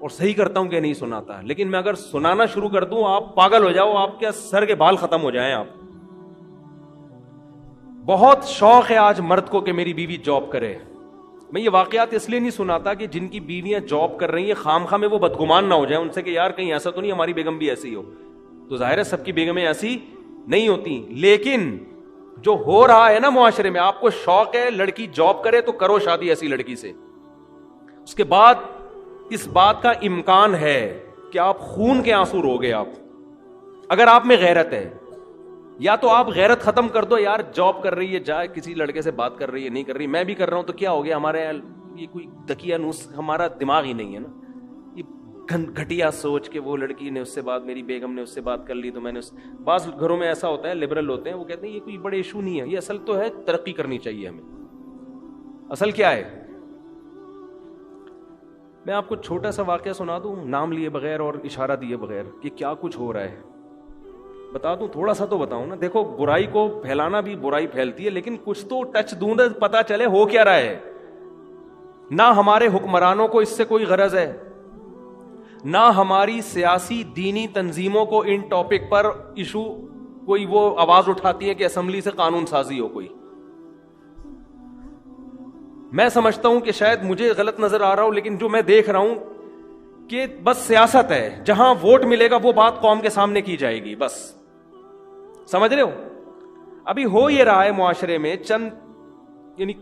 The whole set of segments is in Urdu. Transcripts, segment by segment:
اور صحیح کرتا ہوں کہ نہیں سناتا, لیکن میں اگر سنانا شروع کر دوں آپ پاگل ہو جاؤ, آپ کے سر کے بال ختم ہو جائیں. آپ بہت شوق ہے آج مرد کو کہ میری بیوی جاب کرے. میں یہ واقعات اس لیے نہیں سناتا کہ جن کی بیویاں جاب کر رہی ہیں خام خواہ میں وہ بدگمان نہ ہو جائیں ان سے کہ یار کہیں ایسا تو نہیں ہماری بیگم بھی ایسی ہو. تو ظاہر ہے سب کی بیگمیں ایسی نہیں ہوتی, لیکن جو ہو رہا ہے نا معاشرے میں, آپ کو شوق ہے لڑکی جاب کرے تو کرو شادی ایسی لڑکی سے. اس کے بعد اس بات کا امکان ہے کہ آپ خون کے آنسو روگے. آپ اگر آپ میں غیرت ہے, یا تو آپ غیرت ختم کر دو, یار جاب کر رہی ہے جائے کسی لڑکے سے بات کر رہی ہے نہیں کر رہی, میں بھی کر رہا ہوں تو کیا ہو گیا, ہمارے یہ کوئی تکیہ نوس ہمارا دماغ ہی نہیں ہے نا. یہ گھٹیا سوچ کہ وہ لڑکی نے اس سے بات, میری بیگم نے اس سے بات کر لی تو میں نے بعض گھروں میں ایسا ہوتا ہے, لبرل ہوتے ہیں, وہ کہتے ہیں یہ کوئی بڑے ایشو نہیں ہے, یہ اصل تو ہے ترقی کرنی چاہیے ہمیں. اصل کیا ہے؟ میں آپ کو چھوٹا سا واقعہ سنا دوں نام لیے بغیر اور اشارہ دیے بغیر کہ کیا کچھ ہو رہا ہے, بتا دوں تھوڑا سا تو بتاؤں نا. دیکھو برائی کو پھیلانا بھی برائی پھیلتی ہے, لیکن کچھ تو ٹچ دوں پتا چلے ہو کیا رہا ہے. نہ ہمارے حکمرانوں کو اس سے کوئی غرض ہے, نہ ہماری سیاسی دینی تنظیموں کو ان ٹاپک پر ایشو کوئی وہ آواز اٹھاتی ہے کہ اسمبلی سے قانون سازی ہو کوئی. میں سمجھتا ہوں کہ شاید مجھے غلط نظر آ رہا ہوں, لیکن جو میں دیکھ رہا ہوں کہ بس سیاست ہے, جہاں ووٹ ملے گا وہ بات قوم کے سامنے کی جائے گی بس. سمجھ رہے ہو؟ ابھی ہو یہ رہا ہے معاشرے میں چند, یعنی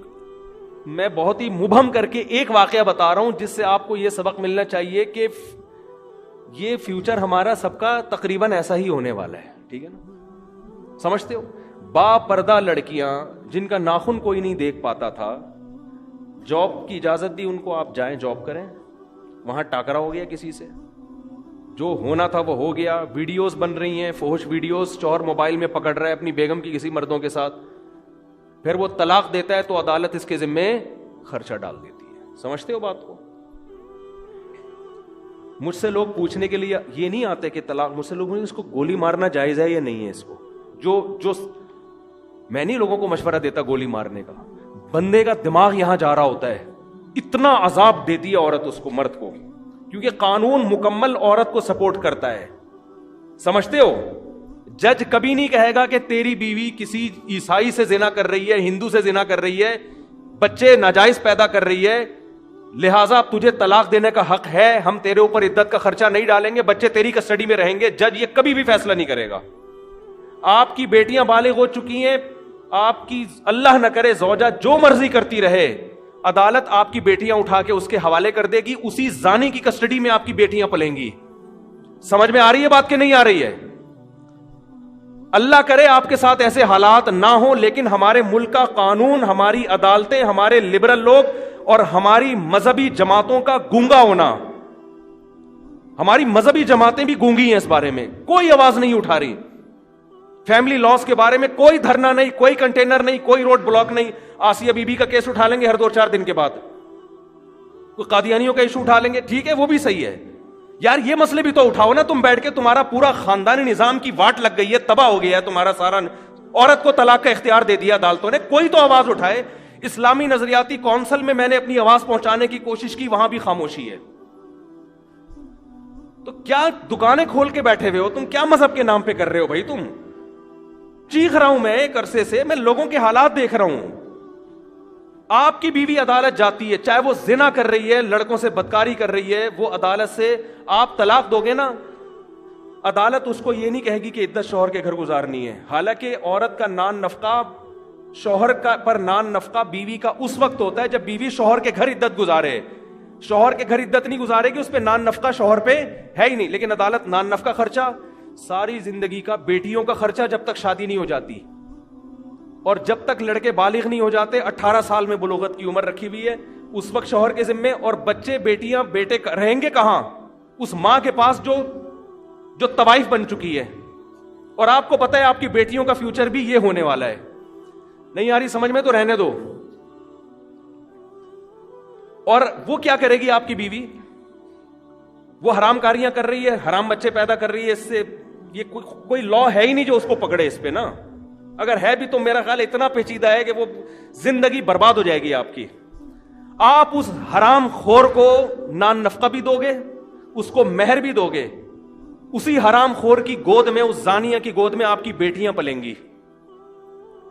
میں بہت ہی مبہم کر کے ایک واقعہ بتا رہا ہوں جس سے آپ کو یہ سبق ملنا چاہیے کہ یہ فیوچر ہمارا سب کا تقریباً ایسا ہی ہونے والا ہے. ٹھیک ہے نا؟ سمجھتے ہو؟ با پردہ لڑکیاں جن کا ناخن کوئی نہیں دیکھ پاتا تھا, جاب کی اجازت دی ان کو, آپ جائیں جاب کریں, وہاں ٹاکرا ہو گیا کسی سے, جو ہونا تھا وہ ہو گیا. ویڈیوز بن رہی ہیں فحش ویڈیوز, شوہر موبائل میں پکڑ رہا ہے اپنی بیگم کی کسی مردوں کے ساتھ, پھر وہ طلاق دیتا ہے تو عدالت اس کے ذمے خرچہ ڈال دیتی ہے. سمجھتے ہو بات کو؟ مجھ سے لوگ پوچھنے کے لیے یہ نہیں آتے کہ طلاق, مجھ سے لوگ اس کو گولی مارنا جائز ہے یا نہیں ہے. اس کو جو میں نہیں لوگوں کو مشورہ دیتا گولی مارنے کا, بندے کا دماغ یہاں جا رہا ہوتا ہے. اتنا عذاب دیتی ہے عورت اس کو, مرد کو, کیونکہ قانون مکمل عورت کو سپورٹ کرتا ہے. سمجھتے ہو؟ جج کبھی نہیں کہے گا کہ تیری بیوی کسی عیسائی سے زنا کر رہی ہے, ہندو سے زنا کر رہی ہے, بچے ناجائز پیدا کر رہی ہے, لہٰذا تجھے طلاق دینے کا حق ہے, ہم تیرے اوپر عدت کا خرچہ نہیں ڈالیں گے, بچے تیری کسٹڈی میں رہیں گے. جج یہ کبھی بھی فیصلہ نہیں کرے گا. آپ کی بیٹیاں بالغ ہو چکی ہیں, آپ کی اللہ نہ کرے زوجہ جو مرضی کرتی رہے, عدالت آپ کی بیٹیاں اٹھا کے اس کے حوالے کر دے گی, اسی زانی کی کسٹڈی میں آپ کی بیٹیاں پلیں گی. سمجھ میں آ رہی ہے بات کہ نہیں آ رہی ہے؟ اللہ کرے آپ کے ساتھ ایسے حالات نہ ہوں, لیکن ہمارے ملک کا قانون, ہماری عدالتیں, ہمارے لبرل لوگ اور ہماری مذہبی جماعتوں کا گونگا ہونا, ہماری مذہبی جماعتیں بھی گونگی ہیں اس بارے میں, کوئی آواز نہیں اٹھا رہی. فیملی لاس کے بارے میں کوئی دھرنا نہیں, کوئی کنٹینر نہیں, کوئی روڈ بلاک نہیں. آسیہ بی بی کا کیس اٹھا لیں گے ہر 2-4 دن کے بعد, کوئی قادیانیوں کا ایشو اٹھا لیں گے, ٹھیک ہے وہ بھی صحیح ہے. یار یہ مسئلے بھی تو اٹھاؤ نا تم بیٹھ کے, تمہارا پورا خاندانی نظام کی واٹ لگ گئی ہے, تباہ ہو گیا ہے تمہارا سارا, عورت کو طلاق کا اختیار دے دیا عدالتوں نے, کوئی تو آواز اٹھائے. اسلامی نظریاتی کونسل میں میں نے اپنی آواز پہنچانے کی کوشش کی, وہاں بھی خاموشی ہے. تو کیا دکانیں کھول کے بیٹھے ہوئے ہو تم, کیا مذہب کے نام پہ کر رہے ہو بھائی تم؟ چیخ رہا ہوں میں ایک عرصے سے, میں لوگوں کے حالات دیکھ رہا ہوں. آپ کی بیوی عدالت جاتی ہے, چاہے وہ زنا کر رہی ہے, لڑکوں سے بدکاری کر رہی ہے, وہ عدالت سے آپ طلاق دو گے نا, عدالت اس کو یہ نہیں کہے گی کہ عدت شوہر کے گھر گزارنی ہے. حالانکہ عورت کا نان نفقہ, شوہر کا پر نان نفقہ بیوی کا اس وقت ہوتا ہے جب بیوی شوہر کے گھر عدت گزارے. شوہر کے گھر عدت نہیں گزارے گی, اس پہ نان نفقہ شوہر پہ ہے ہی نہیں. لیکن عدالت نان نفقہ خرچہ, ساری زندگی کا بیٹیوں کا خرچہ جب تک شادی نہیں ہو جاتی, اور جب تک لڑکے بالغ نہیں ہو جاتے, 18 سال میں بلوغت کی عمر رکھی ہوئی ہے, اس وقت شوہر کے ذمے. اور بچے بیٹیاں بیٹے رہیں گے کہاں؟ اس ماں کے پاس جو طوائف بن چکی ہے. اور آپ کو پتا ہے آپ کی بیٹیوں کا فیوچر بھی یہ ہونے والا ہے. نہیں آ رہی سمجھ میں تو رہنے دو. اور وہ کیا کرے گی آپ کی بیوی؟ وہ حرام کاریاں کر رہی ہے, حرام بچے پیدا کر رہی ہے, اس سے یہ کوئی لا ہے ہی نہیں جو اس کو پکڑے اس پہ نا. اگر ہے بھی تو میرا خیال اتنا پیچیدہ ہے کہ وہ زندگی برباد ہو جائے گی آپ کی. آپ اس حرام خور کو نان نفقہ بھی دو گے, اس کو مہر بھی دو گے, اسی حرام خور کی گود میں, اس زانیہ کی گود میں آپ کی بیٹیاں پلیں گی,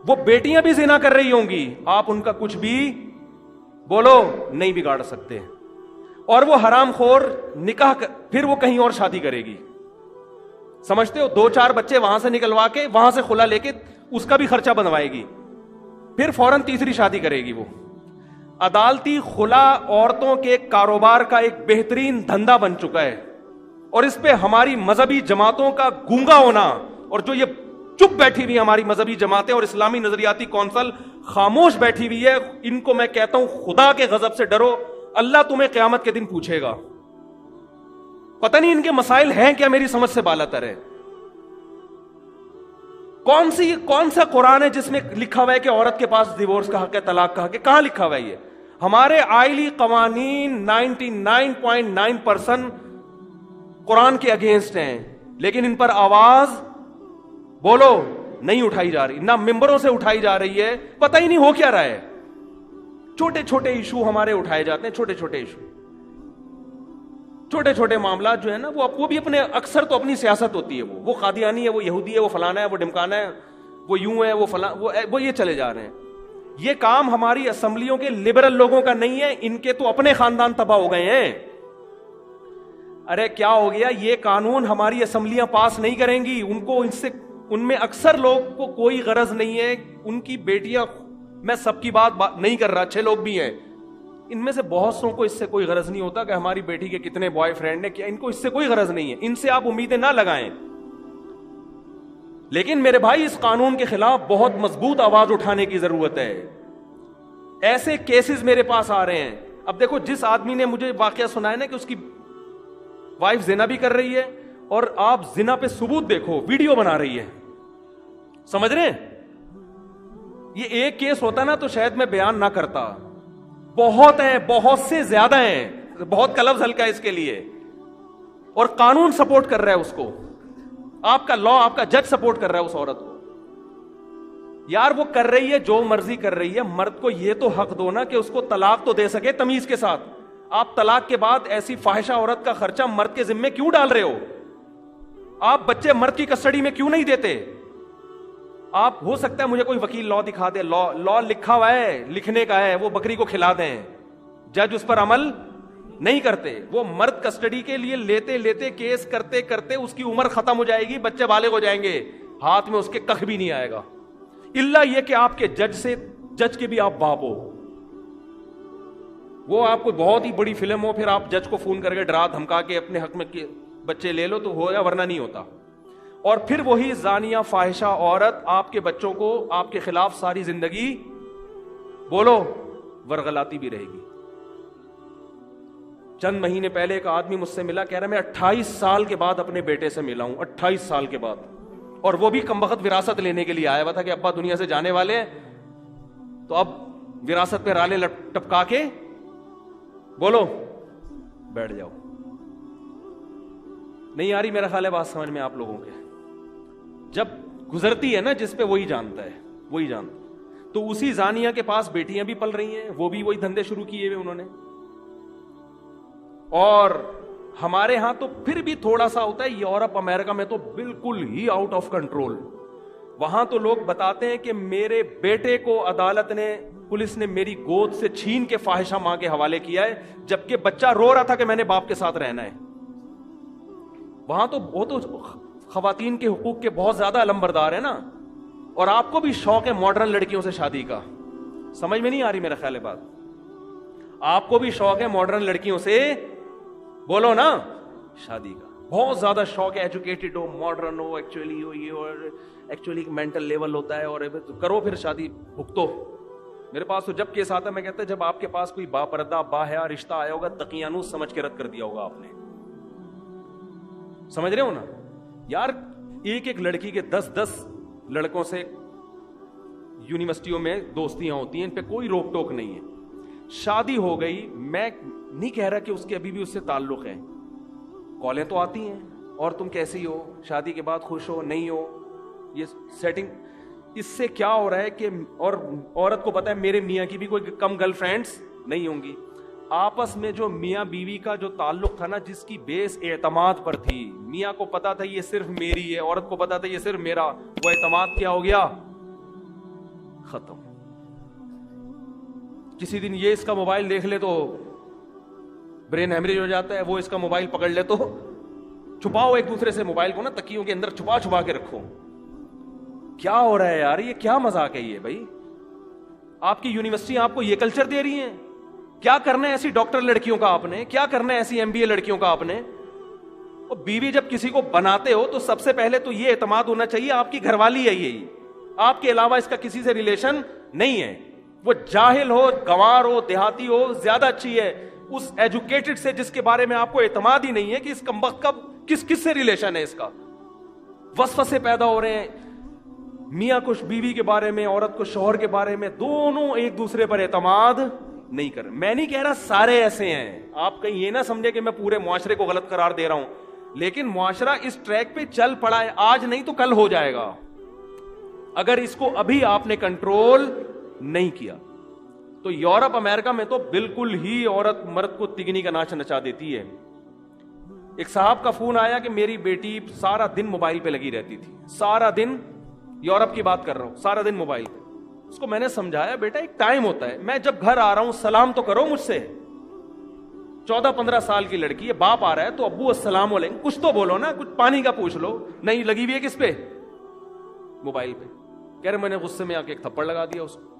وہ بیٹیاں بھی زنا کر رہی ہوں گی, آپ ان کا کچھ بھی بولو نہیں بگاڑ سکتے. اور وہ حرام خور نکاح پھر وہ کہیں اور شادی کرے گی, سمجھتے ہو, 2-4 بچے وہاں سے نکلوا کے, وہاں سے خلا لے کے اس کا بھی خرچہ بنوائے گی, پھر فوراً تیسری شادی کرے گی. وہ عدالتی خلا عورتوں کے کاروبار کا ایک بہترین دھندا بن چکا ہے, اور اس پہ ہماری مذہبی جماعتوں کا گونگا ہونا, اور جو یہ چپ بیٹھی ہوئی ہماری مذہبی جماعتیں اور اسلامی نظریاتی کونسل خاموش بیٹھی ہوئی ہے, ان کو میں کہتا ہوں خدا کے غضب سے ڈرو, اللہ تمہیں قیامت کے دن پوچھے گا. پتہ نہیں ان کے مسائل ہیں کیا, میری سمجھ سے بالاتر ہے. کون سا قرآن ہے جس میں لکھا ہوا ہے کہ عورت کے پاس ڈیورس کا حق ہے, طلاق کا حق ہے؟ کہاں لکھا ہوا ہے یہ؟ ہمارے آئلی قوانین 99.9% قرآن کے اگینسٹ ہیں, لیکن ان پر آواز بولو نہیں اٹھائی جا رہی, نہ ممبروں سے اٹھائی جا رہی ہے, پتہ ہی نہیں ہو کیا رہا ہے. چھوٹے چھوٹے ایشو ہمارے اٹھائے جاتے ہیں, چھوٹے چھوٹے ایشو, چھوٹے چھوٹے معاملات جو ہے نا, وہ بھی اپنے, اکثر تو اپنی سیاست ہوتی ہے, وہ قادیانی ہے, وہ یہودی ہے, وہ فلانا ہے, وہ ڈمکانا ہے, وہ یوں ہے, وہ فلاں, وہ یہ چلے جا رہے ہیں. یہ کام ہماری اسمبلیوں کے لبرل لوگوں کا نہیں ہے, ان کے تو اپنے خاندان تباہ ہو گئے ہیں. ارے کیا ہو گیا, یہ قانون ہماری اسمبلیاں پاس نہیں کریں گی, ان میں اکثر لوگ کو کوئی غرض نہیں ہے, ان کی بیٹیاں, میں سب کی بات نہیں کر رہا, اچھے لوگ بھی ہیں, ان میں سے بہت سو کو اس سے کوئی غرض نہیں ہوتا کہ ہماری بیٹی کے کتنے بوائے فرینڈ ہیں, کیا ان کو اس سے کوئی غرض نہیں ہے, ان سے آپ امیدیں نہ لگائیں. لیکن میرے بھائی, اس قانون کے خلاف بہت مضبوط آواز اٹھانے کی ضرورت ہے. ایسے کیسز میرے پاس آ رہے ہیں. اب دیکھو, جس آدمی نے مجھے واقعہ سنایا نا کہ اس کی وائف زنا بھی کر رہی ہے, اور آپ زنا پہ ثبوت دیکھو, ویڈیو بنا رہی ہے, سمجھ رہے ہیں؟ یہ ایک کیس ہوتا نا تو شاید میں بیان نہ کرتا, بہت ہیں, بہت سے زیادہ ہیں, بہت کا لفظ ہلکا ہے اس کے لیے, اور قانون سپورٹ کر رہا ہے اس کو, آپ کا لا, آپ کا جج سپورٹ کر رہا ہے اس عورت کو. یار وہ کر رہی ہے, جو مرضی کر رہی ہے, مرد کو یہ تو حق دو نا کہ اس کو طلاق تو دے سکے تمیز کے ساتھ. آپ طلاق کے بعد ایسی فاحشہ عورت کا خرچہ مرد کے ذمے کیوں ڈال رہے ہو؟ آپ بچے مرد کی کسٹڈی میں کیوں نہیں دیتے؟ آپ, ہو سکتا ہے مجھے کوئی وکیل لا دکھا دے, لا لکھا ہوا ہے, لکھنے کا ہے, وہ بکری کو کھلا دیں, جج اس پر عمل نہیں کرتے. وہ مرد کسٹڈی کے لیے لیتے لیتے, کیس کرتے کرتے اس کی عمر ختم ہو جائے گی, بچے بالغ ہو جائیں گے, ہاتھ میں اس کے کخ بھی نہیں آئے گا, الا یہ کہ آپ کے جج کے بھی آپ باپ ہو. وہ آپ کو بہت ہی بڑی فلم ہو, پھر آپ جج کو فون کر کے ڈرا دھمکا کے اپنے حق میں بچے لے لو تو ہو یا, ورنہ نہیں ہوتا. اور پھر وہی زانیہ فاحشہ عورت آپ کے بچوں کو آپ کے خلاف ساری زندگی بولو ورغلاتی بھی رہے گی. چند مہینے پہلے ایک آدمی مجھ سے ملا, کہہ رہا میں 28 سال کے بعد اپنے بیٹے سے ملا ہوں, 28 سال کے بعد, اور وہ بھی کمبخت وراثت لینے کے لیے آیا ہوا تھا کہ ابا دنیا سے جانے والے ہیں, تو اب وراثت پہ رالے ٹپکا کے بولو بیٹھ جاؤ. نہیں آ رہی میرا خیال ہے بات سمجھ میں آپ لوگوں کے؟ جب گزرتی ہے نا جس پہ, وہی جانتا ہے, وہی جانتا. تو اسی زانیہ کے پاس بیٹیاں بھی پل رہی ہیں, وہ بھی وہی دھندے شروع کیے ہوئے انہوں نے. اور ہمارے ہاں تو پھر بھی تھوڑا سا ہوتا ہے, یورپ امریکہ میں تو بالکل ہی آؤٹ آف کنٹرول. وہاں تو لوگ بتاتے ہیں کہ میرے بیٹے کو عدالت نے, پولیس نے میری گود سے چھین کے فاحشہ ماں کے حوالے کیا ہے, جبکہ بچہ رو رہا تھا کہ میں نے باپ کے ساتھ رہنا ہے. وہاں تو وہ تو خواتین کے حقوق کے بہت زیادہ علمبردار ہیں نا. اور آپ کو بھی شوق ہے ماڈرن لڑکیوں سے شادی کا, سمجھ میں نہیں آ رہی میرا خیال ہے بات؟ آپ کو بھی شوق ہے ماڈرن لڑکیوں سے بولو نا شادی کا, بہت زیادہ شوق ہے, ایجوکیٹڈ ہو, ماڈرن ہو, ایکچولی ہو, یہ اور ایکچولی مینٹل لیول ہوتا ہے, اور کرو پھر شادی بھگتو. میرے پاس تو جب کیس آتا ہے میں کہتا ہے جب آپ کے پاس کوئی با پردہ با حیا رشتہ آیا ہوگا, تقیانوس سمجھ کے رد کر دیا ہوگا آپ نے. سمجھ رہے ہو نا یار؟ ایک ایک لڑکی کے 10 لڑکوں سے یونیورسٹیوں میں دوستیاں ہوتی ہیں, ان پہ کوئی روک ٹوک نہیں ہے. شادی ہو گئی, میں نہیں کہہ رہا کہ اس کے ابھی بھی اس سے تعلق ہے, کالیں تو آتی ہیں, اور تم کیسی ہو, شادی کے بعد خوش ہو نہیں ہو, یہ سیٹنگ. اس سے کیا ہو رہا ہے کہ, اور عورت کو پتا ہے میرے میاں کی بھی کوئی کم گرل فرینڈز نہیں ہوں گی, آپس میں جو میاں بیوی کا جو تعلق تھا نا، جس کی بیس اعتماد پر تھی، میاں کو پتا تھا یہ صرف میری ہے، عورت کو پتا تھا یہ صرف میرا، وہ اعتماد کیا ہو گیا؟ ختم. کسی دن یہ اس کا موبائل دیکھ لے تو برین ہیمریج ہو جاتا ہے، وہ اس کا موبائل پکڑ لے تو چھپاؤ ایک دوسرے سے موبائل کو نا، تکیوں کے اندر چھپا چھپا کے رکھو. کیا ہو رہا ہے یار؟ یہ کیا مذاق ہے یہ بھائی؟ آپ کی یونیورسٹی آپ کو یہ کلچر دے رہی ہیں؟ کیا کرنا ہے ایسی ڈاکٹر لڑکیوں کا آپ نے؟ کیا کرنا ہے ایسی MBA لڑکیوں کا آپ نے؟ اور بیوی جب کسی کو بناتے ہو تو سب سے پہلے تو یہ اعتماد ہونا چاہیے آپ کی گھر والی ہے، یہی آپ کے علاوہ اس کا کسی سے ریلیشن نہیں ہے. وہ جاہل ہو، گنوار ہو، دیہاتی ہو، زیادہ اچھی ہے اس ایجوکیٹڈ سے جس کے بارے میں آپ کو اعتماد ہی نہیں ہے کہ اس کمبخت کا کس سے ریلیشن ہے. اس کا وسوسے پیدا ہو رہے ہیں، میاں کو بیوی کے بارے میں، عورت کو شوہر کے بارے میں، دونوں ایک دوسرے پر اعتماد نہیں کر. میں نہیں کہہ رہا سارے ایسے ہیں، آپ کہیں یہ نہ سمجھے کہ میں پورے معاشرے کو غلط قرار دے رہا ہوں، لیکن معاشرہ اس ٹریک پہ چل پڑا ہے، آج نہیں تو کل ہو جائے گا اگر اس کو ابھی آپ نے کنٹرول نہیں کیا. تو یورپ امریکہ میں تو بالکل ہی عورت مرد کو تگنی کا ناچ نچا دیتی ہے. ایک صاحب کا فون آیا کہ میری بیٹی سارا دن موبائل پہ لگی رہتی تھی، سارا دن، یورپ کی بات کر رہا ہوں، سارا دن موبائل پہ. اس کو میں نے سمجھایا بیٹا ایک ٹائم ہوتا ہے، میں جب گھر آ رہا ہوں سلام تو کرو مجھ سے. 14-15 سال کی لڑکی ہے، باپ آ رہا ہے تو ابو السلام علیکم کچھ تو بولو نا، کچھ پانی کا پوچھ لو. نہیں، لگی ہوئی ہے کس پہ؟ موبائل پہ. کہہ رہے میں نے غصے میں آ کے ایک تھپڑ لگا دیا اس کو.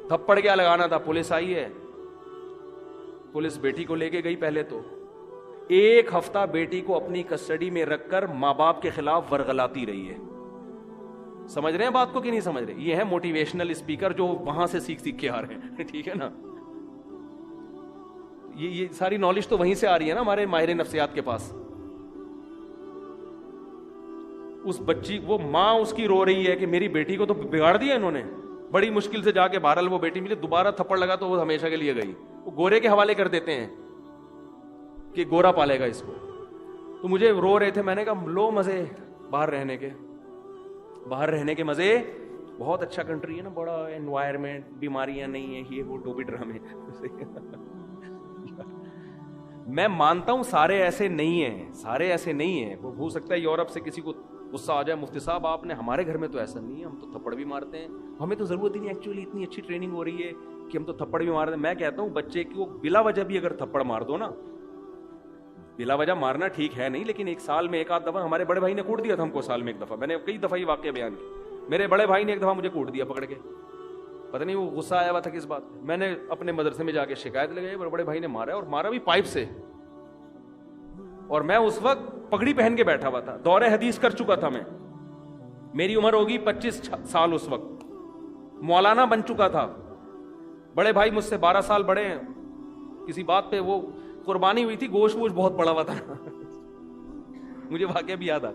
تھپڑ کیا لگانا تھا، پولیس آئی ہے، پولیس بیٹی کو لے کے گئی. پہلے تو 1 ہفتہ بیٹی کو اپنی کسٹڈی میں رکھ کر ماں باپ کے خلاف ورغلاتی رہی ہے. سمجھ رہے ہیں بات کو کہ نہیں سمجھ رہے؟ یہ ہے موٹیویشنل اسپیکر جو وہاں سے سیکھ کے آ رہے ہیں. ٹھیک ہے نا، یہ ساری نالج تو وہیں سے آ رہی ہے نا ہمارے ماہر نفسیات کے پاس. اس بچی، وہ ماں اس کی رو رہی ہے کہ میری بیٹی کو تو بگاڑ دیا انہوں نے. بڑی مشکل سے جا کے بہرحال وہ بیٹی ملی، دوبارہ تھپڑ لگا تو وہ ہمیشہ کے لیے گئی. وہ گورے کے حوالے کر دیتے ہیں کہ گورا پالے گا اس کو. تو مجھے رو رہے تھے، میں نے کہا لو مزے باہر رہنے کے، باہر رہنے کے مزے. بہت اچھا کنٹری ہے نا، بڑا انوائرمنٹ، بیماریاں نہیں ہیں، یہ وہ ٹوپی ڈرامے. میں مانتا ہوں سارے ایسے نہیں ہیں، سارے ایسے نہیں ہیں. وہ ہو سکتا ہے یورپ سے کسی کو غصہ آ جائے، مفتی صاحب آپ نے، ہمارے گھر میں تو ایسا نہیں ہے، ہم تو تھپڑ بھی مارتے ہیں، ہمیں تو ضرورت ہی نہیں، ایکچولی اتنی اچھی ٹریننگ ہو رہی ہے کہ ہم تو تھپڑ بھی مارتے ہیں. میں کہتا ہوں بچے کو بلا وجہ بھی اگر تھپڑ مار دو نا، بلا وجہ مارنا ٹھیک ہے نہیں، لیکن 1 سال میں 1 آدھ دفعہ، ہمارے بڑے بھائی نے کوٹ دیا تھا ہم کو سال میں 1 دفعہ. میں نے کئی دفعہ یہ واقعہ بیان کیا. میرے بڑے بھائی نے 1 دفعہ مجھے کوٹ دیا پکڑ کے، پتہ نہیں وہ غصہ آیا ہوا تھا کس بات. میں نے اپنے مدرسے میں جا کے شکایت لگائی، بڑے بھائی نے مارا، اور مارا بھی پائپ سے. اور میں اس وقت پگڑی پہن کے بیٹھا ہوا تھا، دور حدیث کر چکا تھا. میں، میری عمر ہوگی 25 سال، اس وقت مولانا بن چکا تھا. بڑے بھائی مجھ سے 12 سال بڑے ہیں. کسی بات پہ وہ قربانی ہوئی تھی، گوشت ووشت بہت پڑا ہوا تھا. مجھے واقعہ بھی یاد آ،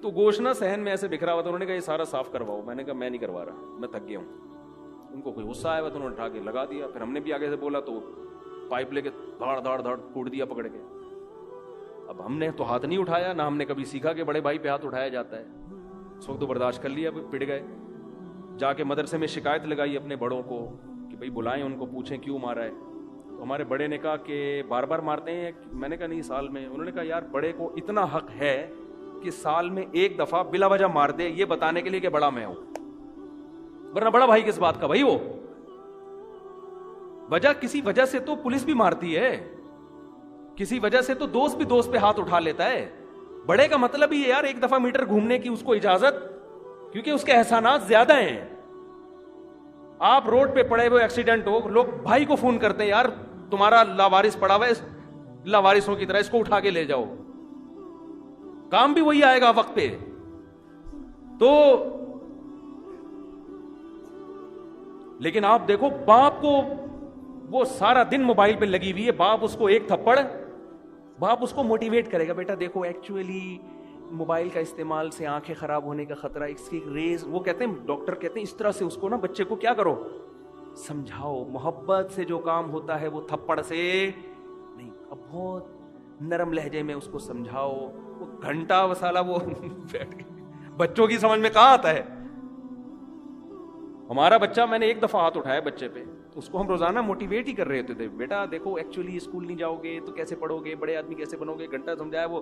تو گوشت نہ صحن میں ایسے بکھرا ہوا تھا. انہوں نے کہا یہ سارا صاف کرواؤ. میں نے کہا میں نہیں کروا رہا، میں تھک گیا ہوں. ان کو کوئی غصہ آیا ہوا تو انہوں نے اٹھا کے لگا دیا. پھر ہم نے بھی آگے سے بولا تو پائپ لے کے دھاڑ دھاڑ دھاڑ کوٹ دیا پکڑ کے. اب ہم نے تو ہاتھ نہیں اٹھایا، نہ ہم نے کبھی سیکھا کہ بڑے بھائی پہ ہاتھ اٹھایا جاتا ہے. اس وقت تو برداشت کر لیا، پٹ گئے. جا کے مدرسے میں شکایت لگائی اپنے بڑوں کو کہ بھائی بلائیں ان کو، پوچھیں کیوں مارا ہے. تو ہمارے بڑے نے کہا کہ بار بار مارتے ہیں. میں نے کہا نہیں، سال میں. انہوں نے کہا یار بڑے کو اتنا حق ہے کہ سال میں 1 دفعہ بلا وجہ مار دے، یہ بتانے کے لیے کہ بڑا میں ہوں، ورنہ بڑا بھائی کس بات کا بھائی؟ وہ وجہ، کسی وجہ سے تو پولیس بھی مارتی ہے، کسی وجہ سے تو دوست بھی دوست پہ ہاتھ اٹھا لیتا ہے. بڑے کا مطلب ہی ہے یار 1 دفعہ میٹر گھومنے کی اس کو اجازت، کیونکہ اس کے احسانات زیادہ ہیں. آپ روڈ پہ پڑے ہوئے ایکسیڈنٹ ہو، لوگ بھائی کو فون کرتے ہیں یار تمہارا لاوارث پڑا ہوا ہے، لاوارثوں کی طرح اس کو اٹھا کے لے جاؤ. کام بھی وہی آئے گا وقت پہ. تو لیکن آپ دیکھو باپ کو، وہ سارا دن موبائل پہ لگی ہوئی ہے، باپ اس کو 1 تھپڑ، باپ اس کو موٹیویٹ کرے گا، بیٹا دیکھو ایکچولی موبائل کا استعمال سے آنکھیں خراب ہونے کا خطرہ، اس کی ریز، وہ کہتے ہیں ڈاکٹر کہتے ہیں اس طرح سے اس کو نا بچے کو کیا کرو، سمجھاؤ. محبت سے جو کام ہوتا ہے وہ تھپڑ سے نہیں. اب بہت نرم لہجے میں اس کو سمجھاؤ. وہ گھنٹہ وسالہ وہ بچوں کی سمجھ میں کہاں آتا ہے. ہمارا بچہ، میں نے 1 دفعہ ہاتھ اٹھایا بچے پہ، اس کو ہم روزانہ موٹیویٹ ہی کر رہے ہوتے تھے, بیٹا دیکھو ایکچولی اسکول نہیں جاؤ گے تو کیسے پڑھو گے, بڑے آدمی کیسے بنو گے, گھنٹہ سمجھایا. وہ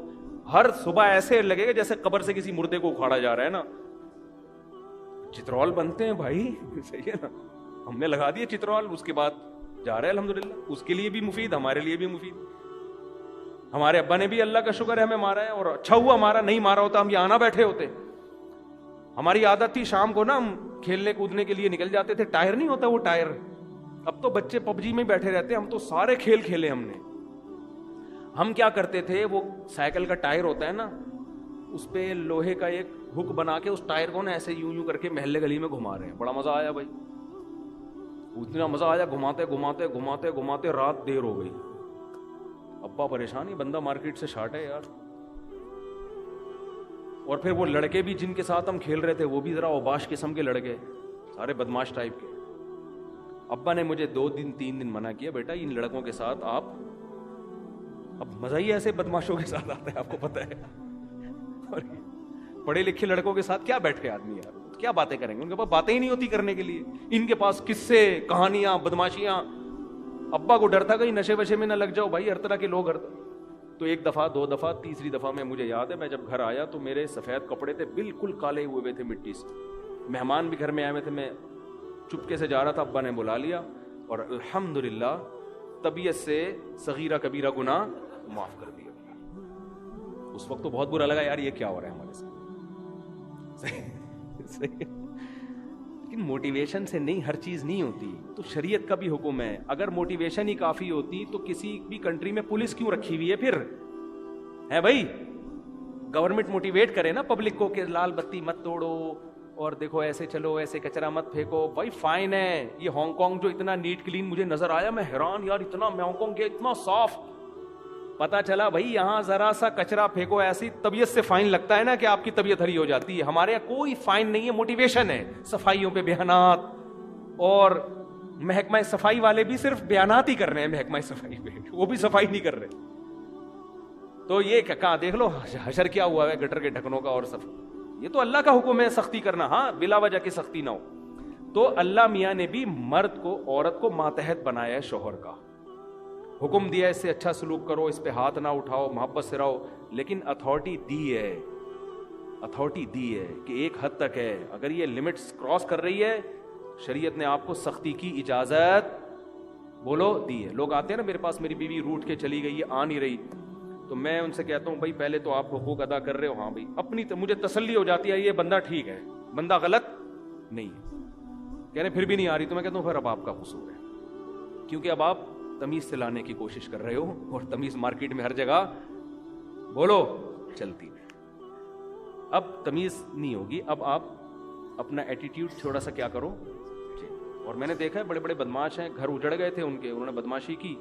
ہر صبح ایسے لگے گا جیسے قبر سے کسی مردے کو اکھاڑا جا رہا ہے نا. چترول بنتے ہیں بھائی, صحیح ہے نا, ہم نے لگا دیا چترول, اس کے بعد جا رہے ہیں الحمدللہ. اس کے لیے بھی مفید, ہمارے لیے بھی مفید. ہمارے ابا نے بھی اللہ کا شکر ہے ہمیں مارا ہے, اور اچھا ہوا مارا, نہیں مارا ہوتا ہم یہاں نہ بیٹھے ہوتے. ہماری عادت تھی شام کو نا ہم کھیلنے کودنے کے لیے نکل جاتے تھے. ٹائر نہیں ہوتا وہ ٹائر, اب تو بچے پب جی میں بیٹھے رہتے, ہم تو سارے کھیل کھیلے ہم نے. ہم کیا کرتے تھے, وہ سائیکل کا ٹائر ہوتا ہے نا, اس پہ لوہے کا ایک ہک بنا کے اس ٹائر کو نا ایسے یوں یوں کر کے محلے گلی میں گھما رہے ہیں. بڑا مزہ آیا بھائی, اتنا مزہ آیا, گھماتے گھماتے گھماتے گھماتے رات دیر ہو گئی. ابا پریشان, ہی بندہ مارکیٹ سے شارٹ ہے یار. اور پھر وہ لڑکے بھی جن کے ساتھ ہم کھیل رہے تھے وہ بھی ذرا اوباش قسم کے لڑکے, سارے بدماش ٹائپ کے. ابا نے مجھے 2 دن 3 دن منع کیا, بیٹا ان لڑکوں کے ساتھ آپ, اب مزہ ہی ایسے بدماشوں کے ساتھ آتا ہے آپ کو پتہ ہے. اور پڑھے لکھے لڑکوں کے ساتھ کیا بیٹھ کے آدمی یار, کیا باتیں کریں گے, ان کے پاس باتیں ہی نہیں ہوتی کرنے کے لیے. ان کے پاس قصے, کہانیاں, بدماشیاں. ابا کو ڈر تھا کہیں نشے وشے میں نہ لگ جاؤ بھائی, ہر طرح کے لوگ. تو 1 دفعہ 2 دفعہ, تیسری دفعہ میں مجھے یاد ہے, میں جب گھر آیا تو میرے سفید کپڑے تھے بالکل کالے ہوئے تھے مٹی سے. مہمان بھی گھر میں آئے ہوئے تھے, میں چپکے سے جا رہا تھا, ابا نے بلا لیا اور الحمدللہ طبیعت سے صغیرہ کبیرہ گناہ معاف کر دیا. اس وقت تو بہت برا لگا یار, یہ کیا ہو رہا ہے ہمارے ساتھ. لیکن موٹیویشن سے نہیں, ہر چیز نہیں ہوتی. تو شریعت کا بھی حکم ہے, اگر موٹیویشن ہی کافی ہوتی تو کسی بھی کنٹری میں پولیس کیوں رکھی ہوئی ہے پھر, ہے بھائی. گورنمنٹ موٹیویٹ کرے نا پبلک کو کہ لال بتی مت توڑو, اور دیکھو ایسے چلو, ایسے کچرا مت پھینکو. بھائی فائن ہے. یہ ہانگ کانگ جو اتنا نیٹ کلین مجھے نظر آیا, میں حیران یار, اتنا ہانگ کانگ گیا اتنا صاف. پتا چلا بھائی یہاں ذرا سا کچرا پھینکو ایسی طبیعت سے فائن لگتا ہے نا کہ آپ کی طبیعت ہری ہو جاتی ہے. ہمارے یہاں کوئی فائن نہیں ہے, موٹیویشن ہے. صفائیوں پہ بیانات, اور محکمہ صفائی والے بھی صرف بیانات ہی کر رہے ہیں محکمہ صفائی پہ, وہ بھی صفائی نہیں کر رہے. تو یہ کہاں دیکھ لو حشر کیا ہوا ہے گٹر کے ڈھکنوں کا اور سب. یہ تو اللہ کا حکم ہے سختی کرنا, ہاں بلا وجہ کی سختی نہ ہو. تو اللہ میاں نے بھی مرد کو, عورت کو ماتحت بنایا ہے شوہر کا, حکم دیا اس سے اچھا سلوک کرو, اس پہ ہاتھ نہ اٹھاؤ, محبت سے رہو. لیکن اتھارٹی دی ہے کہ ایک حد تک ہے. اگر یہ لمٹس کراس کر رہی ہے, شریعت نے آپ کو سختی کی اجازت بولو دی ہے. لوگ آتے ہیں نا میرے پاس, میری بیوی روٹ کے چلی گئی, آ نہیں رہی, تو میں ان سے کہتا ہوں بھائی پہلے تو آپ حقوق ادا کر رہے ہو, ہاں بھائی اپنی مجھے تسلی ہو جاتی ہے یہ بندہ ٹھیک ہے, بندہ غلط نہیں ہے. کہہ رہے پھر بھی نہیں آ رہی, تو میں کہتا ہوں پھر اب آپ کا قصور ہے, کیونکہ اب آپ تمیز سے لانے کی کوشش کر رہے ہو, اور تمیز مارکیٹ میں ہر جگہ بولو چلتی ہے. اب تمیز نہیں ہوگی, اب آپ اپنا ایٹیٹیوڈ تھوڑا سا کیا کرو. اور میں نے دیکھا ہے بڑے بڑے بدماش ہیں, گھر اجڑ گئے تھے ان کے, انہوں نے بدماشی کی,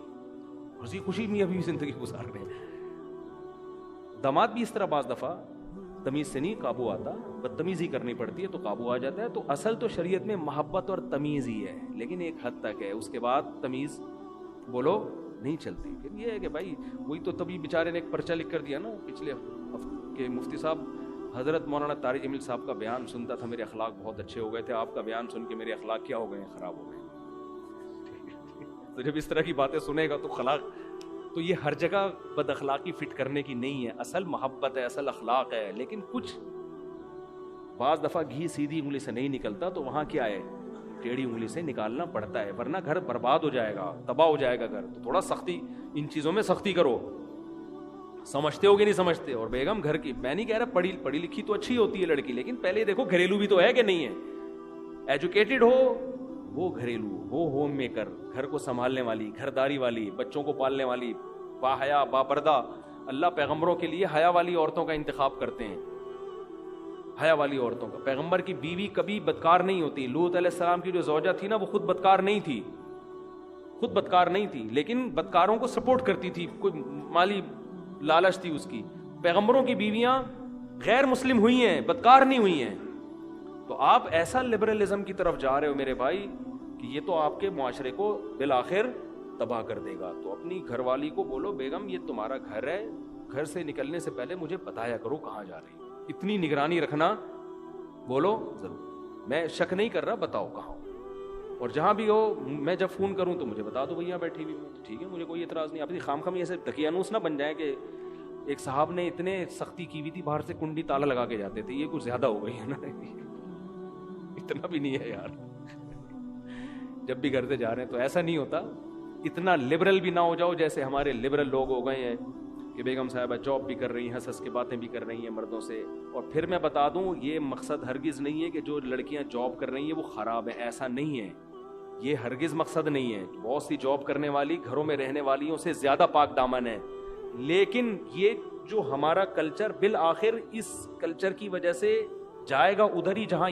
ہنسی خوشی میں ابھی زندگی گزار رہے ہیں. داماد بھی اس طرح بعض دفعہ تمیز سے نہیں قابو آتا, بدتمیزی کرنی پڑتی ہے تو قابو آ جاتا ہے. تو اصل تو شریعت میں محبت اور تمیز ہی ہے, لیکن ایک حد تک ہے, اس کے بعد تمیز بولو نہیں چلتی. پھر یہ ہے کہ بھائی وہی تو تبھی بیچارے نے ایک پرچہ لکھ کر دیا نا پچھلے کہ مفتی صاحب, حضرت مولانا طارق جمیل صاحب کا بیان سنتا تھا, میرے اخلاق بہت اچھے ہو گئے تھے, آپ کا بیان سن کے میرے اخلاق کیا ہو گئے ہیں, خراب ہو گئے. تو جب اس طرح کی باتیں سنے گا تو اخلاق, تو یہ ہر جگہ بد اخلاقی فٹ کرنے کی نہیں ہے, اصل محبت ہے, اصل اخلاق ہے. لیکن کچھ بعض دفعہ گھی سیدھی انگلی سے نہیں نکلتا, تو وہاں کیا ہے, ٹیڑھی انگلی سے نکالنا پڑتا ہے, ورنہ گھر برباد ہو جائے گا, تباہ ہو جائے گا گھر. تو تھوڑا سختی, ان چیزوں میں سختی کرو. سمجھتے ہو کہ نہیں سمجھتے؟ اور بیگم گھر کی, میں نہیں کہہ رہا پڑھی لکھی تو اچھی ہوتی ہے لڑکی, لیکن پہلے دیکھو گھریلو بھی تو ہے کہ نہیں ہے. ایجوکیٹڈ ہو وہ گھریلو ہو, ہوم میکر, گھر کو سنبھالنے والی, گھرداری والی, بچوں کو پالنے والی, با حیا با پردہ. اللہ پیغمبروں کے لیے حیا والی عورتوں کا انتخاب کرتے ہیں, حیا والی عورتوں کا. پیغمبر کی بیوی کبھی بدکار نہیں ہوتی. لوط علیہ السلام کی جو زوجہ تھی نا, وہ خود بدکار نہیں تھی, لیکن بدکاروں کو سپورٹ کرتی تھی, کوئی مالی لالچ تھی اس کی. پیغمبروں کی بیویاں غیر مسلم ہوئی ہیں, بدکار نہیں ہوئی ہیں. تو آپ ایسا لبرلزم کی طرف جا رہے ہو میرے بھائی کہ یہ تو آپ کے معاشرے کو بالآخر تباہ کر دے گا. تو اپنی گھر والی کو بولو, بیگم یہ تمہارا گھر ہے, گھر سے نکلنے سے پہلے مجھے بتایا کرو کہاں جا رہی. اتنی نگرانی رکھنا, بولو ضرور, میں شک نہیں کر رہا, بتاؤ کہاں. اور جہاں بھی ہو میں جب فون کروں تو مجھے بتا دو بھیا بیٹھی ہوئی میں، ٹھیک ہے مجھے کوئی اعتراض نہیں. آپ خام ایسے دقیانوس نہ بن جائیں کہ ایک صاحب نے اتنے سختی کی ہوئی تھی باہر سے کنڈی تالا لگا کے جاتے تھے، یہ کچھ زیادہ ہو گئی ہے نا. اتنا بھی نہیں ہے یار، جب بھی گھر سے جا رہے ہیں تو ایسا نہیں ہوتا. اتنا لبرل بھی نہ ہو جاؤ جیسے ہمارے لبرل لوگ ہو گئے ہیں کہ بیگم صاحبہ جاب بھی کر رہی ہیں، ہنس ہنس کے باتیں بھی کر رہی ہیں مردوں سے. اور پھر میں بتا دوں یہ مقصد ہرگز نہیں ہے کہ جو لڑکیاں جاب کر رہی ہیں وہ خراب ہیں، ایسا نہیں ہے، یہ ہرگز مقصد نہیں ہے. بہت سی جاب کرنے والی گھروں میں رہنے والیوں سے زیادہ پاک دامن ہے. لیکن یہ جو ہمارا کلچر بالآخر اس کلچر کی وجہ سے جائے گا ادھر ہی جہاں